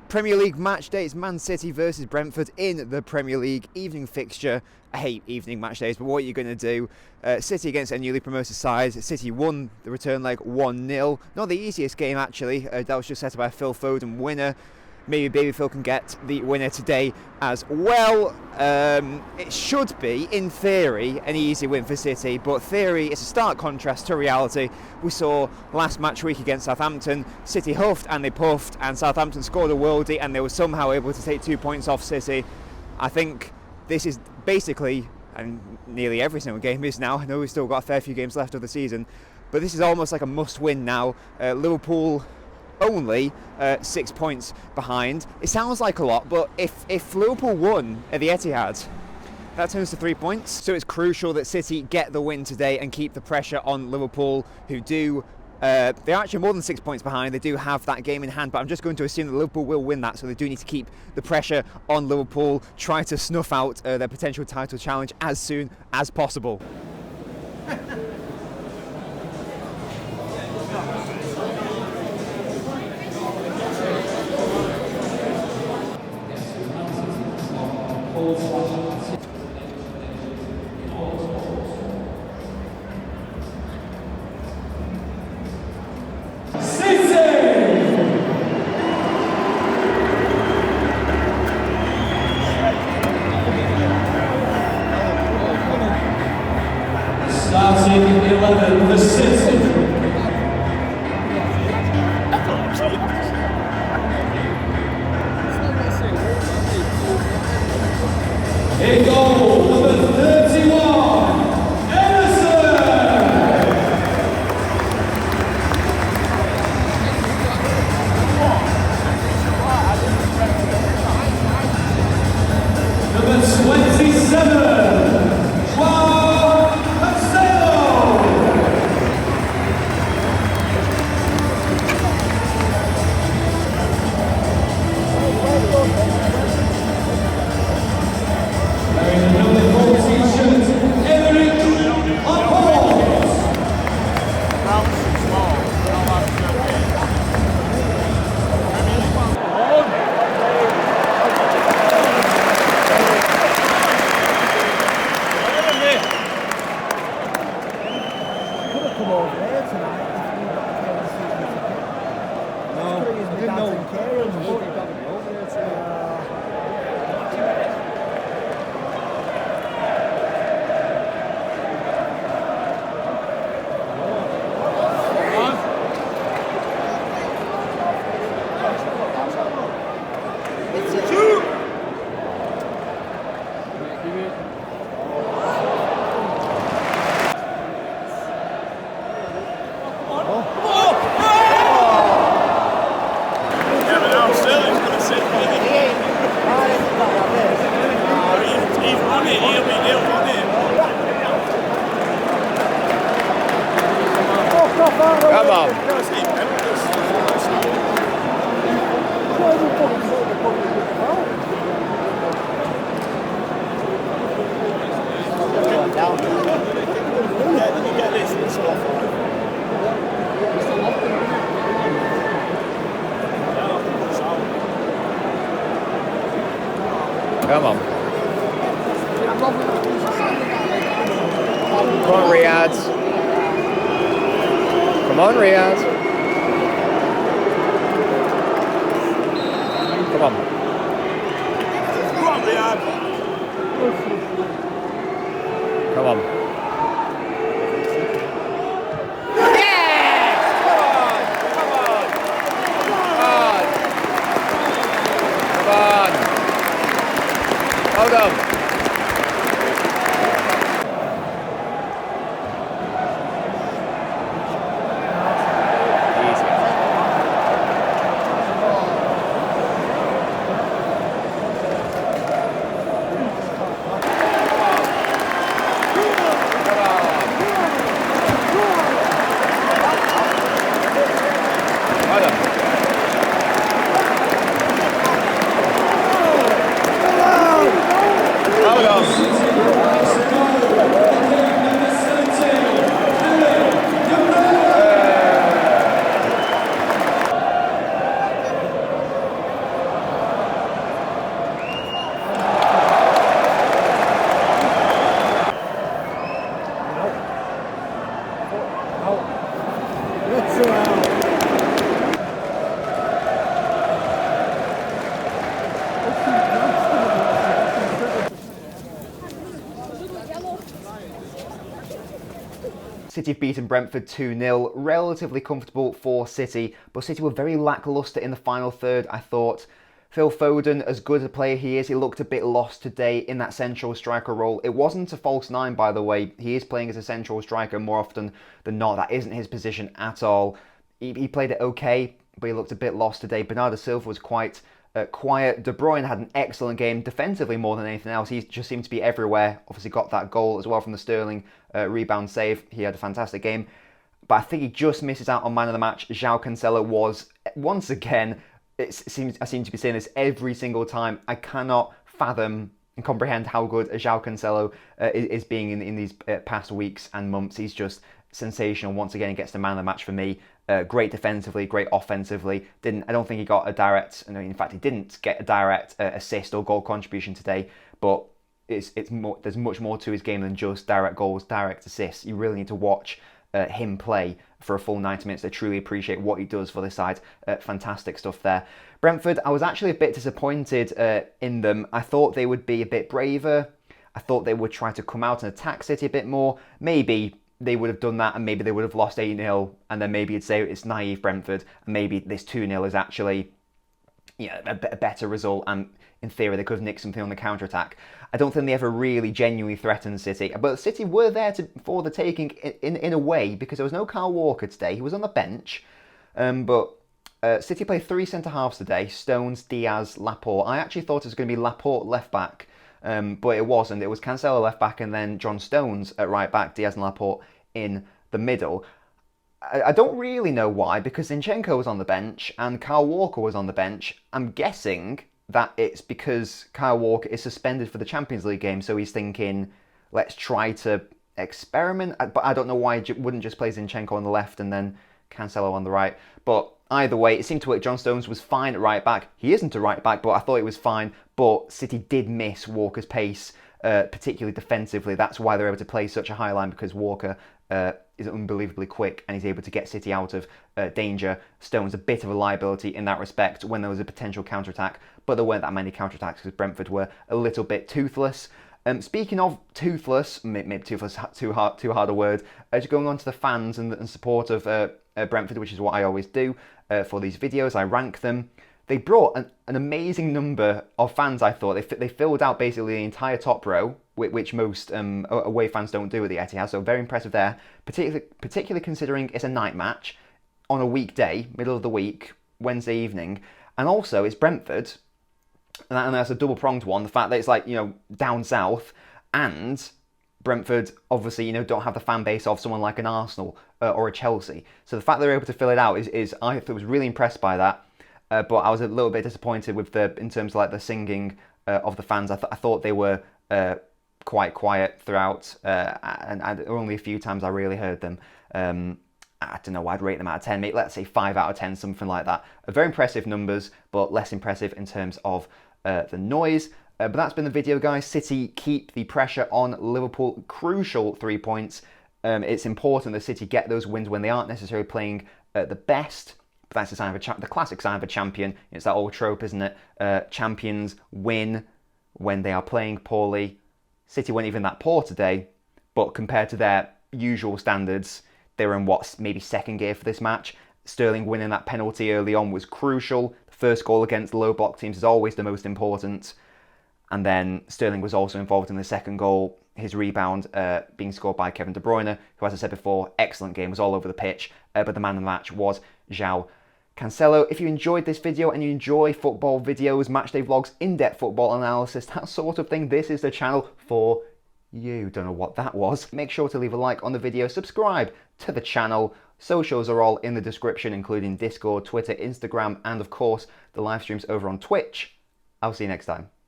Premier League match day. It's Man City versus Brentford in the Premier League evening fixture. I hate evening match days, but what are you going to do? City against a newly promoted side. City won the return leg 1-0. Not the easiest game, actually. That was just set up by a Phil Foden winner. Maybe Baby Phil can get the winner today as well. It should be, in theory, an easy win for City, but theory is a stark contrast to reality. We saw last match week against Southampton, City huffed and they puffed, and Southampton scored a worldie, and they were somehow able to take 2 points off City. I think this is basically, and nearly every single game is now, I know we've still got a fair few games left of the season, but this is almost like a must-win now. Liverpool only 6 points behind. It sounds like a lot, but if Liverpool won at the Etihad, that turns to 3 points. So it's crucial that City get the win today and keep the pressure on Liverpool, who do. They're actually more than 6 points behind. They do have that game in hand, but I'm just going to assume that Liverpool will win that, so they do need to keep the pressure on Liverpool, try to snuff out their potential title challenge as soon as possible. Starting 11 for City. In goal, number 31, number 27, Come on. Come on. Come on, Riyadh. Come on, Riyadh. Come on. Come on, Riyadh. Come on. Hold on. City have beaten Brentford 2-0, relatively comfortable for City, but City were very lacklustre in the final third, I thought. Phil Foden, as good a player he is, he looked a bit lost today in that central striker role. It wasn't a false nine, by the way. He is playing as a central striker more often than not. That isn't his position at all. He played it okay, but he looked a bit lost today. Bernardo Silva was quite quiet. De Bruyne had an excellent game, defensively more than anything else. He just seemed to be everywhere. Obviously got that goal as well from the Sterling rebound save. He had a fantastic game. But I think he just misses out on man of the match. João Cancelo was, once again, I seem to be saying this every single time, I cannot fathom and comprehend how good João Cancelo is being in these past weeks and months. He's just sensational. Once again, he gets the man of the match for me. Great defensively, great offensively. I don't think he got a direct. No, in fact, he didn't get a direct assist or goal contribution today. But there's much more to his game than just direct goals, direct assists. You really need to watch him play for a full 90 minutes to truly appreciate what he does for the side. Fantastic stuff there. Brentford, I was actually a bit disappointed in them. I thought they would be a bit braver. I thought they would try to come out and attack City a bit more. Maybe they would have done that and maybe they would have lost 8-0 and then maybe you'd say it's naive Brentford and maybe this 2-0 is actually a better result and in theory they could have nicked something on the counter-attack. I don't think they ever really genuinely threatened City, but City were there for the taking in a way because there was no Kyle Walker today. He was on the bench, but City played 3 centre-halves today, Stones, Diaz, Laporte. I actually thought it was going to be Laporte left-back, but it wasn't. It was Cancelo left-back and then John Stones at right-back, Diaz and Laporte in the middle. I don't really know why, because Zinchenko was on the bench and Kyle Walker was on the bench. I'm guessing that it's because Kyle Walker is suspended for the Champions League game, so he's thinking, let's try to experiment. But I don't know why he wouldn't just play Zinchenko on the left and then Cancelo on the right. But either way, it seemed to work. John Stones was fine at right back. He isn't a right back, but I thought it was fine. But City did miss Walker's pace, particularly defensively. That's why they're able to play such a high line, because Walker is unbelievably quick and he's able to get City out of danger. Stone's a bit of a liability in that respect when there was a potential counter-attack, but there weren't that many counter-attacks because Brentford were a little bit toothless. Speaking of toothless, maybe toothless too hard a word, just going on to the fans and support of Brentford, which is what I always do for these videos. I rank them. They brought an amazing number of fans, I thought. They filled out basically the entire top row, which most away fans don't do at the Etihad, so very impressive there, particularly considering it's a night match on a weekday, middle of the week, Wednesday evening, and also it's Brentford, and that's a double-pronged one, the fact that it's down south, and Brentford obviously don't have the fan base of someone like an Arsenal or a Chelsea, so the fact they're able to fill it out is I was really impressed by that. But I was a little bit disappointed with in terms of the singing of the fans. I thought they were quite quiet throughout, and only a few times I really heard them. I don't know, I'd rate them out of 10, maybe let's say 5 out of 10, something like that. Very impressive numbers, but less impressive in terms of the noise. But that's been the video, guys. City keep the pressure on Liverpool. Crucial 3 points. It's important that City get those wins when they aren't necessarily playing the best. But that's the sign of the classic sign of a champion. It's that old trope, isn't it? Champions win when they are playing poorly. City weren't even that poor today, but compared to their usual standards, they were in maybe second gear for this match. Sterling winning that penalty early on was crucial. The first goal against low block teams is always the most important. And then Sterling was also involved in the second goal. His rebound being scored by Kevin De Bruyne, who, as I said before, excellent game, was all over the pitch. But the man of the match was João Cancelo. If you enjoyed this video and you enjoy football videos, matchday vlogs, in-depth football analysis, that sort of thing, this is the channel for you. Don't know what that was. Make sure to leave a like on the video, subscribe to the channel. Socials are all in the description, including Discord, Twitter, Instagram, and of course, the live streams over on Twitch. I'll see you next time.